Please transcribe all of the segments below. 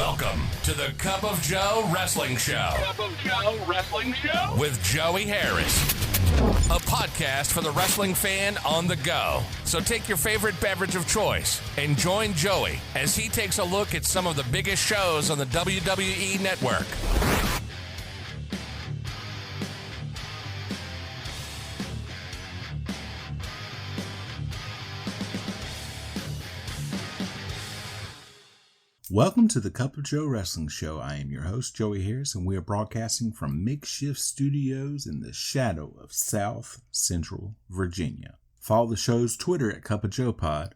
Welcome to the Cup of Joe Wrestling Show. Cup of Joe Wrestling Show? With Joey Harris. A podcast for the wrestling fan on the go. So take your favorite beverage of choice and join Joey as he takes a look at some of the biggest shows on the WWE Network. Welcome to the Cup of Joe Wrestling Show. I am your host, Joey Harris, and we are broadcasting from makeshift studios in the shadow of South Central Virginia. Follow the show's Twitter at Cup of Joe Pod.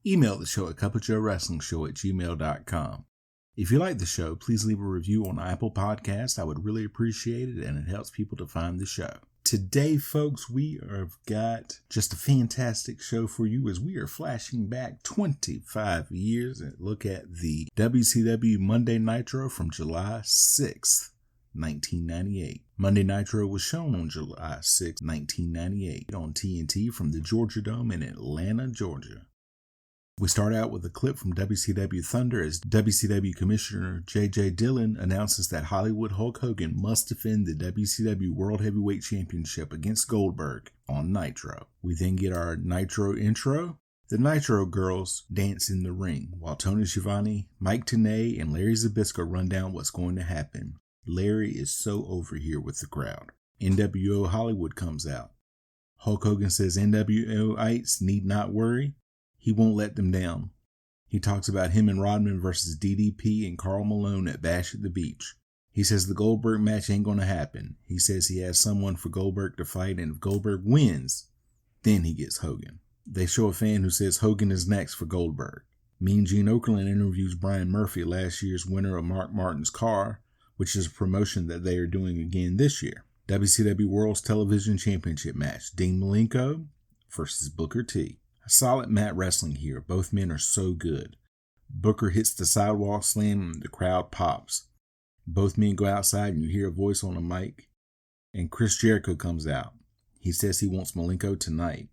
Email the show at cupofjoewrestlingshow@gmail.com. If you like the show, please leave a review on Apple Podcasts. I would really appreciate it, and it helps people to find the show. Today, folks, we have got just a fantastic show for you as we are flashing back 25 years and look at the WCW Monday Nitro from July 6th, 1998. Monday Nitro was shown on July 6, 1998 on TNT from the Georgia Dome in Atlanta, Georgia. We start out with a clip from WCW Thunder as WCW Commissioner J.J. Dillon announces that Hollywood Hulk Hogan must defend the WCW World Heavyweight Championship against Goldberg on Nitro. We then get our Nitro intro. The Nitro girls dance in the ring while Tony Schiavone, Mike Tenay, and Larry Zbyszko run down what's going to happen. Larry is so over here with the crowd. NWO Hollywood comes out. Hulk Hogan says NWOites need not worry. He won't let them down. He talks about him and Rodman versus DDP and Karl Malone at Bash at the Beach. He says the Goldberg match ain't going to happen. He says he has someone for Goldberg to fight, and if Goldberg wins, then he gets Hogan. They show a fan who says Hogan is next for Goldberg. Mean Gene Okerlund interviews Brian Murphy, last year's winner of Mark Martin's car, which is a promotion that they are doing again this year. WCW World Television Championship match, Dean Malenko versus Booker T. A solid mat wrestling here. Both men are so good. Booker hits the sidewalk slam and the crowd pops. Both men go outside and you hear a voice on a mic. And Chris Jericho comes out. He says he wants Malenko tonight.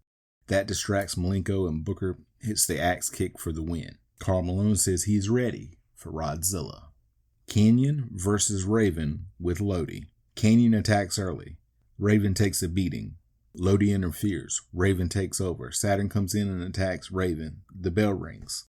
That distracts Malenko and Booker hits the axe kick for the win. Karl Malone says he's ready for Rodzilla. Canyon versus Raven with Lodi. Canyon attacks early. Raven takes a beating. Lodi interferes. Raven takes over. Saturn comes in and attacks Raven. The bell rings.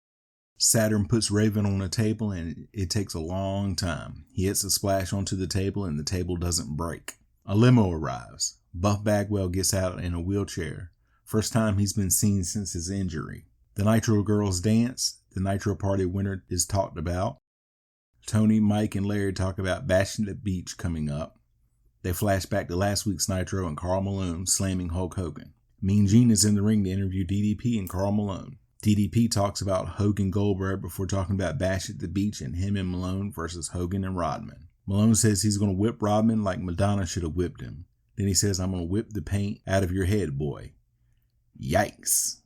Saturn puts Raven on a table and it takes a long time. He hits a splash onto the table and the table doesn't break. A limo arrives. Buff Bagwell gets out in a wheelchair. First time he's been seen since his injury. The Nitro girls dance. The Nitro party winner is talked about. Tony, Mike, and Larry talk about Bashing the Beach coming up. They flash back to last week's Nitro and Karl Malone slamming Hulk Hogan. Mean Gene is in the ring to interview DDP and Karl Malone. DDP talks about Hogan Goldberg before talking about Bash at the Beach and him and Malone versus Hogan and Rodman. Malone says he's going to whip Rodman like Madonna should have whipped him. Then he says, I'm going to whip the paint out of your head, boy. Yikes.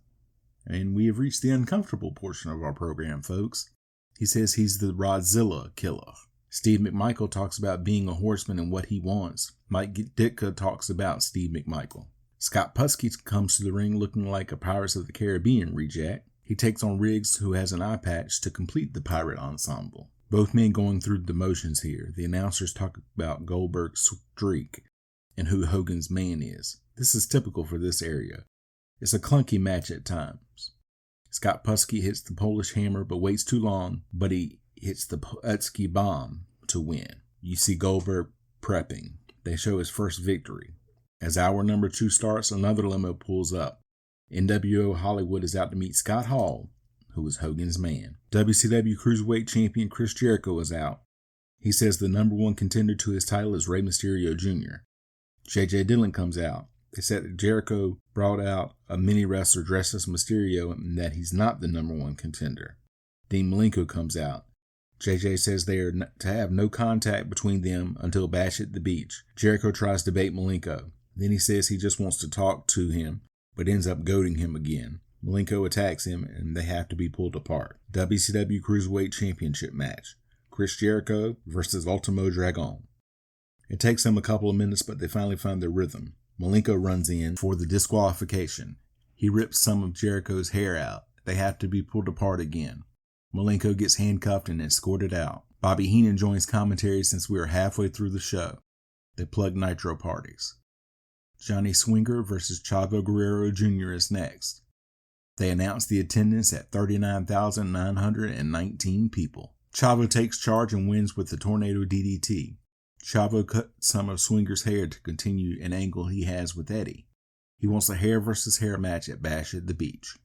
And we have reached the uncomfortable portion of our program, folks. He says he's the Rodzilla killer. Steve McMichael talks about being a horseman and what he wants. Mike Ditka talks about Steve McMichael. Scott Pusky comes to the ring looking like a Pirates of the Caribbean reject. He takes on Riggs, who has an eye patch, to complete the pirate ensemble. Both men going through the motions here. The announcers talk about Goldberg's streak and who Hogan's man is. This is typical for this area. It's a clunky match at times. Scott Pusky hits the Polish hammer but waits too long, but he hits the Putski bomb to win. You see Goldberg prepping. They show his first victory. As hour number 2 starts, another limo pulls up. NWO Hollywood is out to meet Scott Hall, who is Hogan's man. WCW Cruiserweight Champion Chris Jericho is out. He says the number 1 contender to his title is Rey Mysterio Jr. J.J. Dillon comes out. They said that Jericho brought out a mini wrestler dressed as Mysterio and that he's not the number 1 contender. Dean Malenko comes out. JJ says they are to have no contact between them until Bash at the Beach. Jericho tries to bait Malenko. Then he says he just wants to talk to him, but ends up goading him again. Malenko attacks him, and they have to be pulled apart. WCW Cruiserweight Championship match. Chris Jericho versus Ultimo Dragon. It takes them a couple of minutes, but they finally find their rhythm. Malenko runs in for the disqualification. He rips some of Jericho's hair out. They have to be pulled apart again. Malenko gets handcuffed and escorted out. Bobby Heenan joins commentary since we are halfway through the show. They plug Nitro parties. Johnny Swinger versus Chavo Guerrero Jr. is next. They announce the attendance at 39,919 people. Chavo takes charge and wins with the Tornado DDT. Chavo cut some of Swinger's hair to continue an angle he has with Eddie. He wants a hair versus hair match at Bash at the Beach.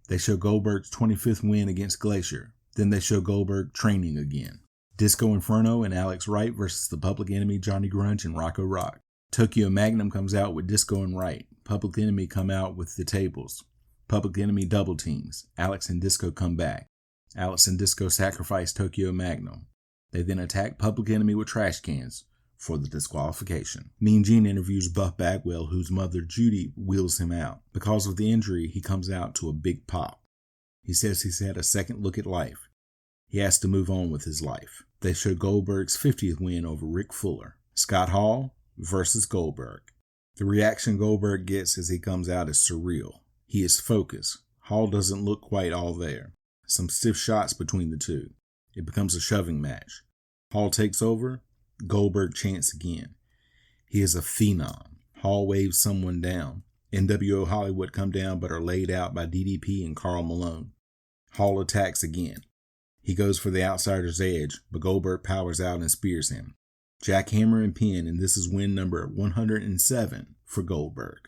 They show Goldberg's 25th win against Glacier. Then they show Goldberg training again. Disco Inferno and Alex Wright versus the Public Enemy Johnny Grunge and Rocco Rock. Tokyo Magnum comes out with Disco and Wright. Public Enemy come out with the tables. Public Enemy double teams. Alex and Disco come back. Alex and Disco sacrifice Tokyo Magnum. They then attack Public Enemy with trash cans for the disqualification. Mean Gene interviews Buff Bagwell, whose mother Judy wheels him out. Because of the injury, he comes out to a big pop. He says he's had a second look at life. He has to move on with his life. They show Goldberg's 50th win over Rick Fuller. Scott Hall versus Goldberg. The reaction Goldberg gets as he comes out is surreal. He is focused. Hall doesn't look quite all there. Some stiff shots between the two. It becomes a shoving match. Hall takes over. Goldberg chants again. He is a phenom. Hall waves someone down. NWO Hollywood come down but are laid out by DDP and Karl Malone. Hall attacks again. He goes for the outsider's edge, but Goldberg powers out and spears him. Jackhammer and pin, and this is win number 107 for Goldberg.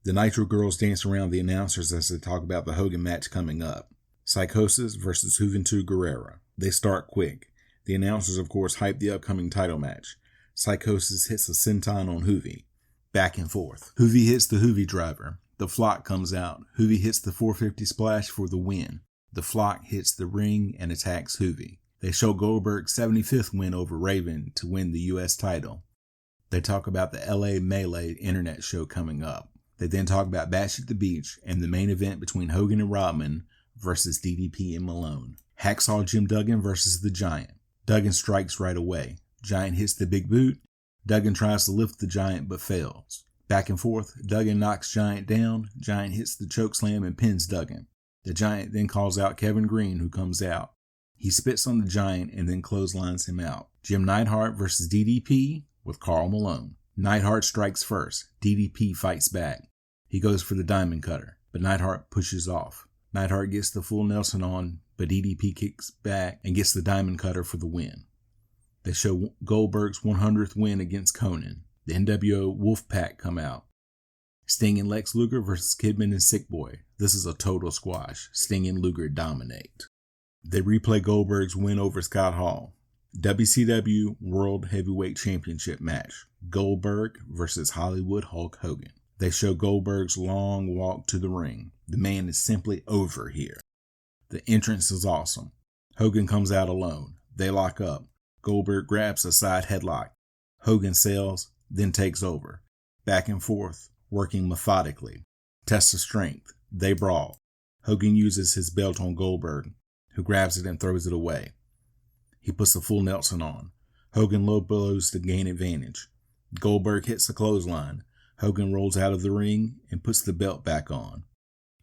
The Nitro girls dance around the announcers as they talk about the Hogan match coming up. Psychosis versus Juventud Guerrera. They start quick. The announcers, of course, hype the upcoming title match. Psychosis hits a senton on Juvi. Back and forth. Juvi hits the Juvi driver. The flock comes out. Juvi hits the 450 splash for the win. The flock hits the ring and attacks Juvi. They show Goldberg's 75th win over Raven to win the U.S. title. They talk about the LA Melee internet show coming up. They then talk about Bash at the Beach and the main event between Hogan and Rodman versus DDP and Malone. Hacksaw Jim Duggan versus the Giant. Duggan strikes right away. Giant hits the big boot. Duggan tries to lift the Giant but fails. Back and forth, Duggan knocks Giant down. Giant hits the chokeslam and pins Duggan. The Giant then calls out Kevin Green, who comes out. He spits on the Giant and then clotheslines him out. Jim Neidhart versus DDP with Karl Malone. Neidhart strikes first. DDP fights back. He goes for the diamond cutter, but Neidhart pushes off. Neidhart gets the full Nelson on, but DDP kicks back and gets the diamond cutter for the win. They show Goldberg's 100th win against Conan. The NWO Wolfpack come out. Sting and Lex Luger versus Kidman and Sick Boy. This is a total squash. Sting and Luger dominate. They replay Goldberg's win over Scott Hall. WCW World Heavyweight Championship match. Goldberg versus Hollywood Hulk Hogan. They show Goldberg's long walk to the ring. The man is simply over here. The entrance is awesome. Hogan comes out alone. They lock up. Goldberg grabs a side headlock. Hogan sells, then takes over. Back and forth, working methodically. Test of strength. They brawl. Hogan uses his belt on Goldberg, who grabs it and throws it away. He puts the full Nelson on. Hogan low blows to gain advantage. Goldberg hits the clothesline. Hogan rolls out of the ring and puts the belt back on.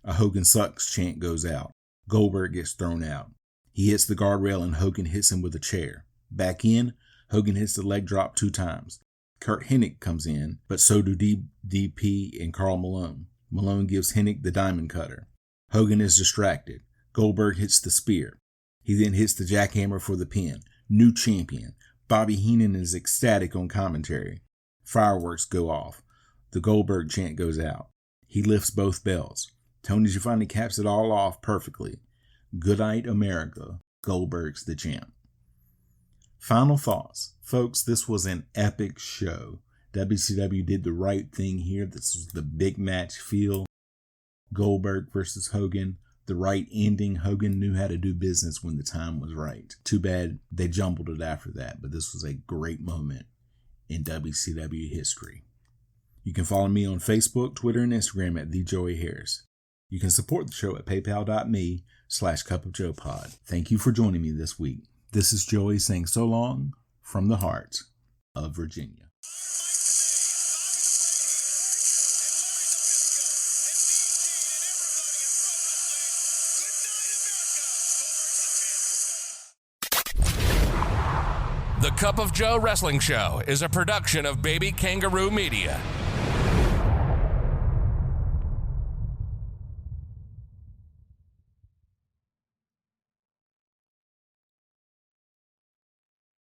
A Hogan sucks chant goes out. Goldberg gets thrown out. He hits the guardrail and Hogan hits him with a chair. Back in, Hogan hits the leg drop 2 times. Kurt Hennig comes in, but so do DDP and Karl Malone. Malone gives Hennig the diamond cutter. Hogan is distracted. Goldberg hits the spear. He then hits the jackhammer for the pin. New champion. Bobby Heenan is ecstatic on commentary. Fireworks go off. The Goldberg chant goes out. He lifts both belts. Tony Giovanni caps it all off perfectly. Good night, America. Goldberg's the champ. Final thoughts. Folks, this was an epic show. WCW did the right thing here. This was the big match feel. Goldberg versus Hogan. The right ending. Hogan knew how to do business when the time was right. Too bad they jumbled it after that, but this was a great moment in WCW history. You can follow me on Facebook, Twitter, and Instagram at TheJoeyHarris. You can support the show at paypal.me/cupofjoepod. Thank you for joining me this week. This is Joey saying so long from the heart of Virginia. The Cup of Joe Wrestling Show is a production of Baby Kangaroo Media.